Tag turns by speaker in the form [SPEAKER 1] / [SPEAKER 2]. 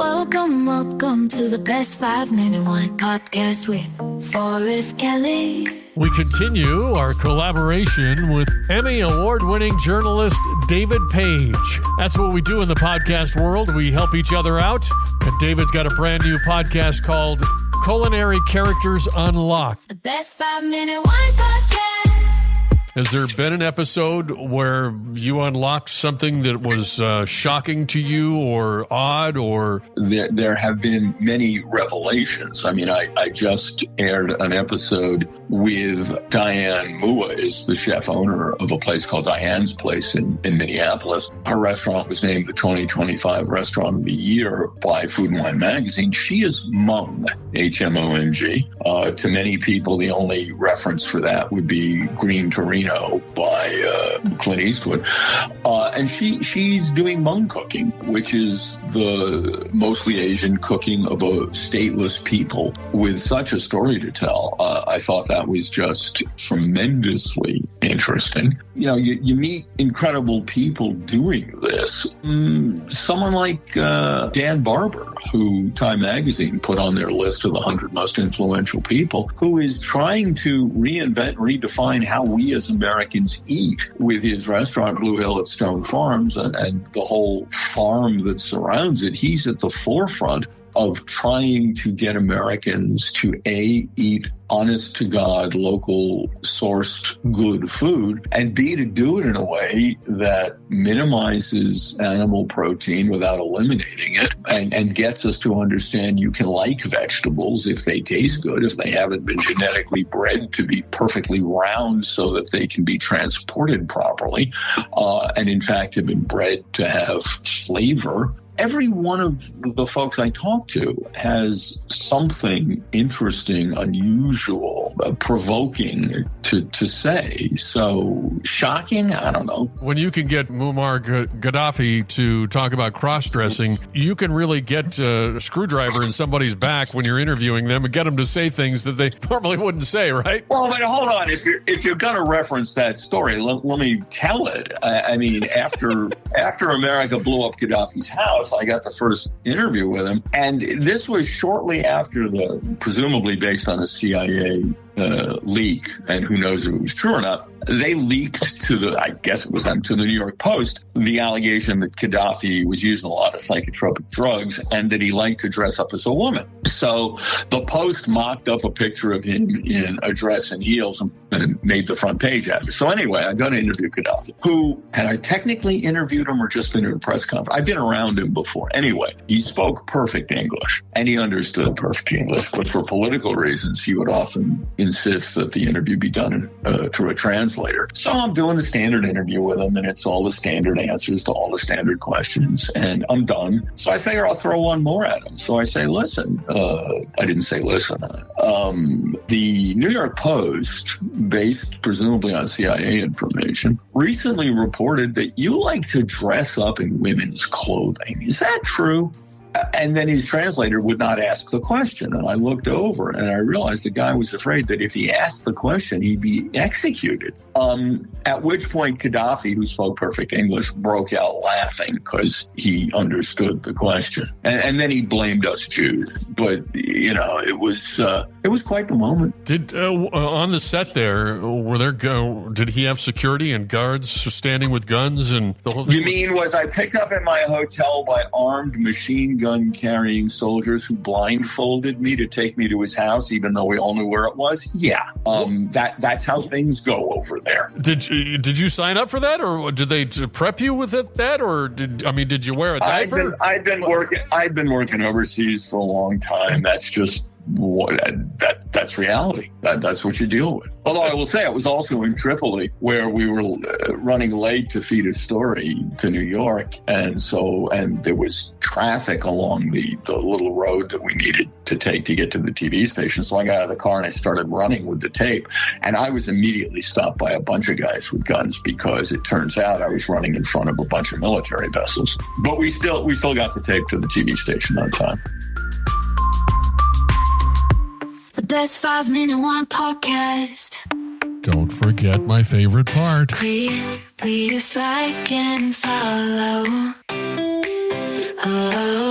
[SPEAKER 1] Welcome to the Best 5 Minute Wine Podcast with Forrest Kelly.
[SPEAKER 2] We continue our collaboration with Emmy award-winning journalist David Page. That's what we do in the podcast world. We help each other out. And David's got a brand new podcast called Culinary Characters Unlocked.
[SPEAKER 1] The Best 5 Minute Wine Podcast.
[SPEAKER 2] Has there been an episode where you unlocked something that was shocking to you or odd or?
[SPEAKER 3] There have been many revelations. I mean, I just aired an episode with Diane, is the chef owner of a place called Diane's Place in Minneapolis. Her restaurant was named the 2025 Restaurant of the Year by Food and Wine Magazine. She is Hmong, Hmong. To many people, the only reference for that would be Green Torino by Clint Eastwood. And she's doing Hmong cooking, which is the mostly Asian cooking of a stateless people with such a story to tell. I thought that was just tremendously interesting. You know, you meet incredible people doing this. Someone like Dan Barber, who Time Magazine put on their list of the 100 most influential people, who is trying to reinvent, redefine how we as Americans eat with his restaurant, Blue Hill at Stone Farms, and the whole farm that surrounds it. He's at the forefront of trying to get Americans to A, eat honest-to-God, local-sourced good food, and B, to do it in a way that minimizes animal protein without eliminating it, and gets us to understand you can like vegetables if they taste good, if they haven't been genetically bred to be perfectly round so that they can be transported properly, and in fact have been bred to have flavor. Every one of the folks I talk to has something interesting, unusual, provoking to say. So shocking? I don't know.
[SPEAKER 2] When you can get Muammar Gaddafi to talk about cross-dressing, you can really get a screwdriver in somebody's back when you're interviewing them and get them to say things that they normally wouldn't say, right?
[SPEAKER 3] Well, but hold on. If you're going to reference that story, let me tell it. I mean, after America blew up Gaddafi's house, I got the first interview with him, and this was shortly after presumably based on a CIA leak, and who knows if it was true or not. They leaked to the New York Post, the allegation that Gaddafi was using a lot of psychotropic drugs and that he liked to dress up as a woman. So the Post mocked up a picture of him in a dress and heels and made the front page after. So anyway, I got to interview Gaddafi, who, had I technically interviewed him or just been in a press conference? I've been around him before. Anyway, he spoke perfect English, and he understood perfect English, but for political reasons, he would often insist that the interview be done through a translator. So I'm doing the standard interview with him, and it's all the standard answers to all the standard questions, and I'm done. So I figure I'll throw one more at him. So I say, listen, I didn't say listen. The New York Post, based presumably on CIA information, recently reported that you like to dress up in women's clothing. Is that true? And then his translator would not ask the question. And I looked over and I realized the guy was afraid that if he asked the question, he'd be executed. At which point Gaddafi, who spoke perfect English, broke out laughing because he understood the question. And then he blamed us Jews. But, you know, it was quite the moment.
[SPEAKER 2] Did on the set there, did he have security and guards standing with guns and the whole thing?
[SPEAKER 3] You mean, was I picked up in my hotel by armed machine gun carrying soldiers who blindfolded me to take me to his house, even though we all knew where it was? Yeah. That's how things go over there.
[SPEAKER 2] Did you sign up for that, or did they prep you with that, or did you wear a diaper?
[SPEAKER 3] I've been working overseas for a long time. That's just that's reality. That's what you deal with. Although I will say I was also in Tripoli, where we were running late to feed a story to New York, and there was traffic along the little road that we needed to take to get to the TV station. So I got out of the car and I started running with the tape, and I was immediately stopped by a bunch of guys with guns because it turns out I was running in front of a bunch of military vessels. But we still got the tape to the TV station on time.
[SPEAKER 1] The Best 5 Minute Wine Podcast.
[SPEAKER 2] Don't forget my favorite part.
[SPEAKER 1] Please like and follow. Oh.